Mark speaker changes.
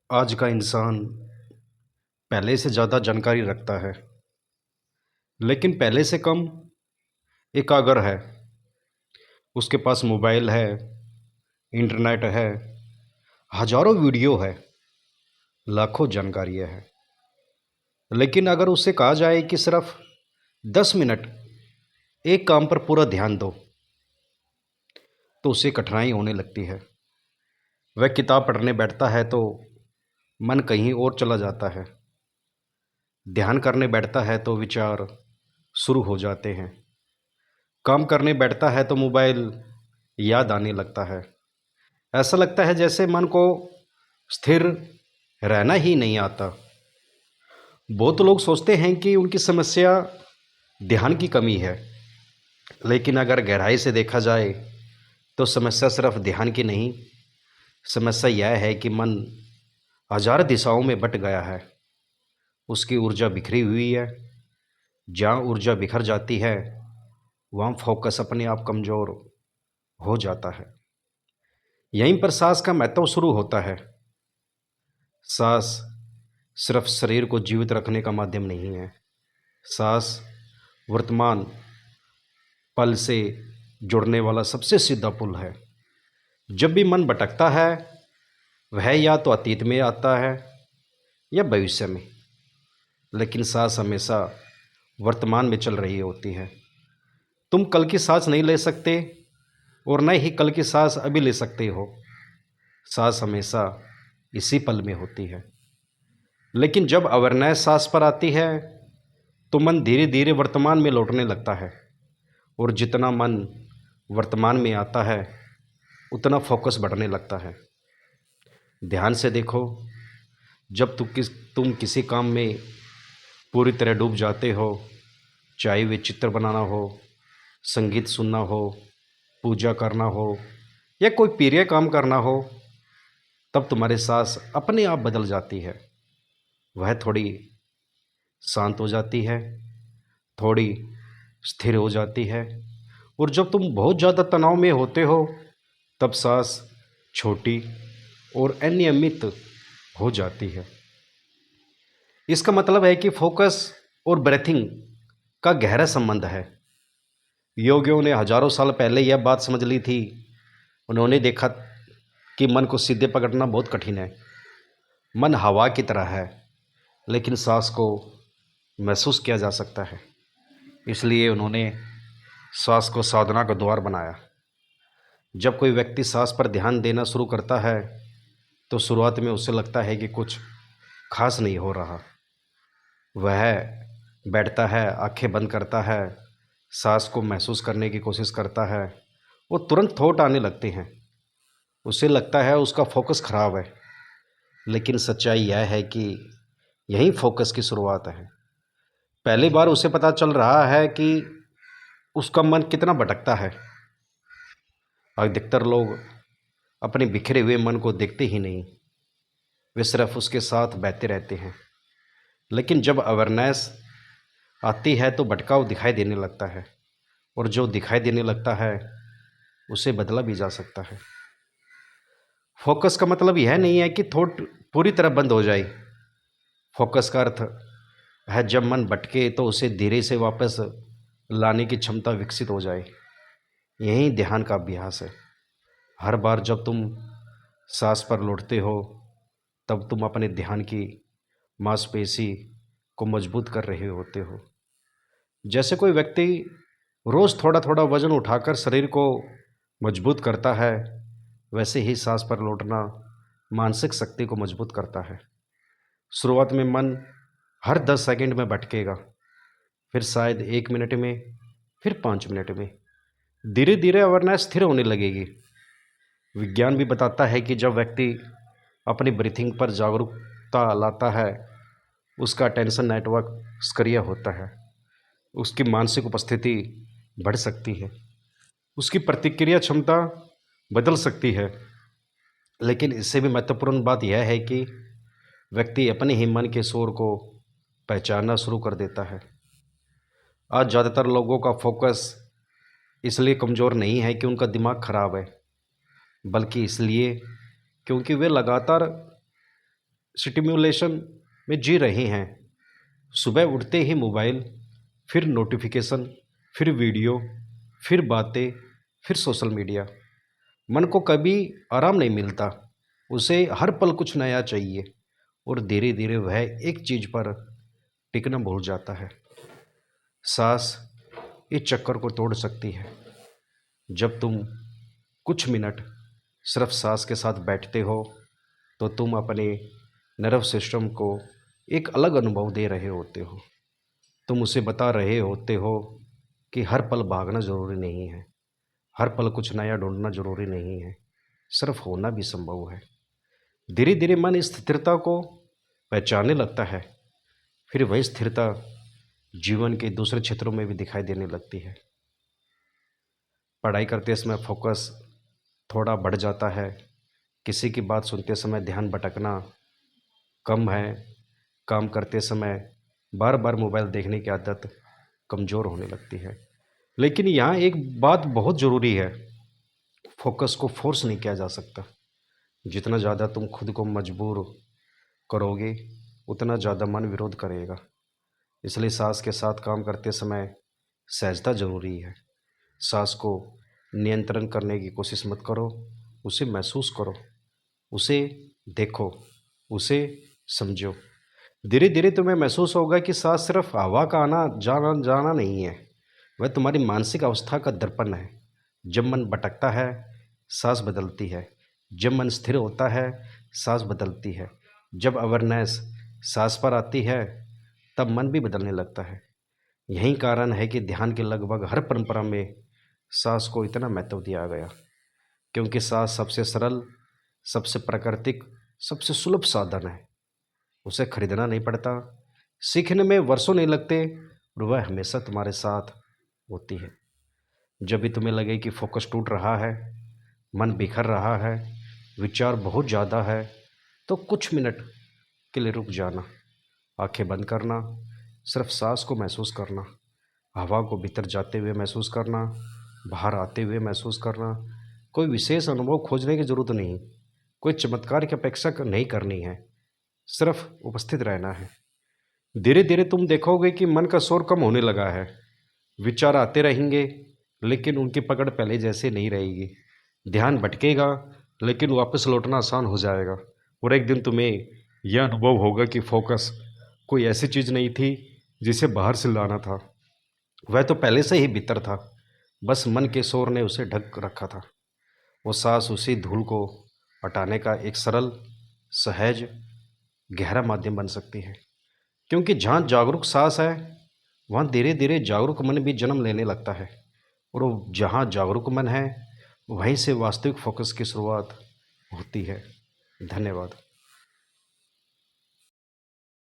Speaker 1: आज का इंसान पहले से ज़्यादा जानकारी रखता है, लेकिन पहले से कम एकाग्र है। उसके पास मोबाइल है, इंटरनेट है, हज़ारों वीडियो है, लाखों जानकारियाँ हैं। लेकिन अगर उससे कहा जाए कि सिर्फ 10 मिनट एक काम पर पूरा ध्यान दो, तो उसे कठिनाई होने लगती है। वह किताब पढ़ने बैठता है तो मन कहीं और चला जाता है। ध्यान करने बैठता है तो विचार शुरू हो जाते हैं। काम करने बैठता है तो मोबाइल याद आने लगता है। ऐसा लगता है जैसे मन को स्थिर रहना ही नहीं आता। बहुत लोग सोचते हैं कि उनकी समस्या ध्यान की कमी है, लेकिन अगर गहराई से देखा जाए तो समस्या सिर्फ ध्यान की नहीं, समस्या यह है कि मन हजार दिशाओं में बट गया है। उसकी ऊर्जा बिखरी हुई है। जहाँ ऊर्जा बिखर जाती है वहाँ फोकस अपने आप कमज़ोर हो जाता है। यहीं पर सांस का महत्व शुरू होता है। सांस सिर्फ शरीर को जीवित रखने का माध्यम नहीं है। सांस वर्तमान पल से जुड़ने वाला सबसे सीधा पुल है। जब भी मन भटकता है वह या तो अतीत में आता है या भविष्य में, लेकिन सांस हमेशा वर्तमान में चल रही होती है। तुम कल की सांस नहीं ले सकते और न ही कल की सांस अभी ले सकते हो। सांस हमेशा इसी पल में होती है। लेकिन जब अवेयरनेस सांस पर आती है तो मन धीरे धीरे वर्तमान में लौटने लगता है। और जितना मन वर्तमान में आता है उतना फोकस बढ़ने लगता है। ध्यान से देखो, जब तुम किसी काम में पूरी तरह डूब जाते हो, चाहे वे चित्र बनाना हो, संगीत सुनना हो, पूजा करना हो या कोई प्रिय काम करना हो, तब तुम्हारी सांस अपने आप बदल जाती है। वह थोड़ी शांत हो जाती है, थोड़ी स्थिर हो जाती है। और जब तुम बहुत ज़्यादा तनाव में होते हो तब सांस छोटी और अनियमित हो जाती है। इसका मतलब है कि फोकस और ब्रेथिंग का गहरा संबंध है। योगियों ने हजारों साल पहले यह बात समझ ली थी। उन्होंने देखा कि मन को सीधे पकड़ना बहुत कठिन है। मन हवा की तरह है, लेकिन सांस को महसूस किया जा सकता है। इसलिए उन्होंने सांस को साधना का द्वार बनाया। जब कोई व्यक्ति सांस पर ध्यान देना शुरू करता है तो शुरुआत में उसे लगता है कि कुछ खास नहीं हो रहा। वह बैठता है, आंखें बंद करता है, सांस को महसूस करने की कोशिश करता है। वो तुरंत थॉट आने लगते हैं। उसे लगता है उसका फोकस खराब है, लेकिन सच्चाई यह है कि यही फोकस की शुरुआत है। पहली बार उसे पता चल रहा है कि उसका मन कितना भटकता है। अधिकतर लोग अपने बिखरे हुए मन को देखते ही नहीं, वे सिर्फ उसके साथ बहते रहते हैं। लेकिन जब अवेयरनेस आती है तो भटकाव दिखाई देने लगता है, और जो दिखाई देने लगता है उसे बदला भी जा सकता है। फोकस का मतलब यह नहीं है कि थॉट पूरी तरह बंद हो जाए। फोकस का अर्थ है जब मन भटके तो उसे धीरे से वापस लाने की क्षमता विकसित हो जाए। यही ध्यान का अभ्यास है। हर बार जब तुम सांस पर लौटते हो तब तुम अपने ध्यान की मांसपेशी को मजबूत कर रहे होते हो। जैसे कोई व्यक्ति रोज़ थोड़ा थोड़ा वजन उठाकर शरीर को मजबूत करता है, वैसे ही सांस पर लौटना मानसिक शक्ति को मजबूत करता है। शुरुआत में मन हर 10 सेकंड में भटकेगा, फिर शायद 1 मिनट में, फिर 5 मिनट में। धीरे धीरे अवेयरनेस स्थिर होने लगेगी। विज्ञान भी बताता है कि जब व्यक्ति अपनी ब्रीथिंग पर जागरूकता लाता है, उसका अटेंशन नेटवर्क सक्रिय होता है, उसकी मानसिक उपस्थिति बढ़ सकती है, उसकी प्रतिक्रिया क्षमता बदल सकती है। लेकिन इससे भी महत्वपूर्ण बात यह है कि व्यक्ति अपने ही मन के शोर को पहचानना शुरू कर देता है। आज ज़्यादातर लोगों का फोकस इसलिए कमज़ोर नहीं है कि उनका दिमाग खराब है, बल्कि इसलिए क्योंकि वे लगातार स्टिम्युलेशन में जी रहे हैं। सुबह उठते ही मोबाइल, फिर नोटिफिकेशन, फिर वीडियो, फिर बातें, फिर सोशल मीडिया। मन को कभी आराम नहीं मिलता, उसे हर पल कुछ नया चाहिए और धीरे धीरे वह एक चीज़ पर टिकना भूल जाता है। सांस इस चक्कर को तोड़ सकती है। जब तुम कुछ मिनट सिर्फ सांस के साथ बैठते हो तो तुम अपने नर्व सिस्टम को एक अलग अनुभव दे रहे होते हो। तुम उसे बता रहे होते हो कि हर पल भागना ज़रूरी नहीं है, हर पल कुछ नया ढूंढना ज़रूरी नहीं है, सिर्फ होना भी संभव है। धीरे धीरे मन इस स्थिरता को पहचानने लगता है, फिर वही स्थिरता जीवन के दूसरे क्षेत्रों में भी दिखाई देने लगती है। पढ़ाई करते समय फोकस थोड़ा बढ़ जाता है, किसी की बात सुनते समय ध्यान भटकना कम है, काम करते समय बार बार मोबाइल देखने की आदत कमज़ोर होने लगती है। लेकिन यहाँ एक बात बहुत ज़रूरी है, फोकस को फोर्स नहीं किया जा सकता। जितना ज़्यादा तुम खुद को मजबूर करोगे उतना ज़्यादा मन विरोध करेगा। इसलिए सांस के साथ काम करते समय सहजता ज़रूरी है। सांस को नियंत्रण करने की कोशिश मत करो, उसे महसूस करो, उसे देखो, उसे समझो। धीरे धीरे तुम्हें महसूस होगा कि सांस सिर्फ हवा का आना जाना जाना नहीं है, वह तुम्हारी मानसिक अवस्था का दर्पण है। जब मन भटकता है सांस बदलती है, जब मन स्थिर होता है सांस बदलती है, जब अवेयरनेस सांस पर आती है तब मन भी बदलने लगता है। यही कारण है कि ध्यान के लगभग हर परंपरा में सांस को इतना महत्व दिया गया, क्योंकि सांस सबसे सरल, सबसे प्राकृतिक, सबसे सुलभ साधन है। उसे खरीदना नहीं पड़ता, सीखने में वर्षों नहीं लगते और वह हमेशा तुम्हारे साथ होती है। जब भी तुम्हें लगे कि फोकस टूट रहा है, मन बिखर रहा है, विचार बहुत ज़्यादा है, तो कुछ मिनट के लिए रुक जाना, आंखें बंद करना, सिर्फ सांस को महसूस करना, हवा को भीतर जाते हुए महसूस करना, बाहर आते हुए महसूस करना। कोई विशेष अनुभव खोजने की ज़रूरत नहीं, कोई चमत्कार की अपेक्षा नहीं करनी है, सिर्फ उपस्थित रहना है। धीरे धीरे तुम देखोगे कि मन का शोर कम होने लगा है। विचार आते रहेंगे लेकिन उनकी पकड़ पहले जैसे नहीं रहेगी। ध्यान भटकेगा लेकिन वापस लौटना आसान हो जाएगा और एक दिन तुम्हें यह अनुभव होगा कि फोकस कोई ऐसी चीज़ नहीं थी जिसे बाहर से लाना था, वह तो पहले से ही भीतर था, बस मन के शोर ने उसे ढक रखा था। वो सांस उसी धूल को हटाने का एक सरल, सहज, गहरा माध्यम बन सकती है। क्योंकि जहाँ जागरूक सांस है वहाँ धीरे धीरे जागरूक मन भी जन्म लेने लगता है और जहाँ जागरूक मन है वहीं से वास्तविक फोकस की शुरुआत होती है। धन्यवाद।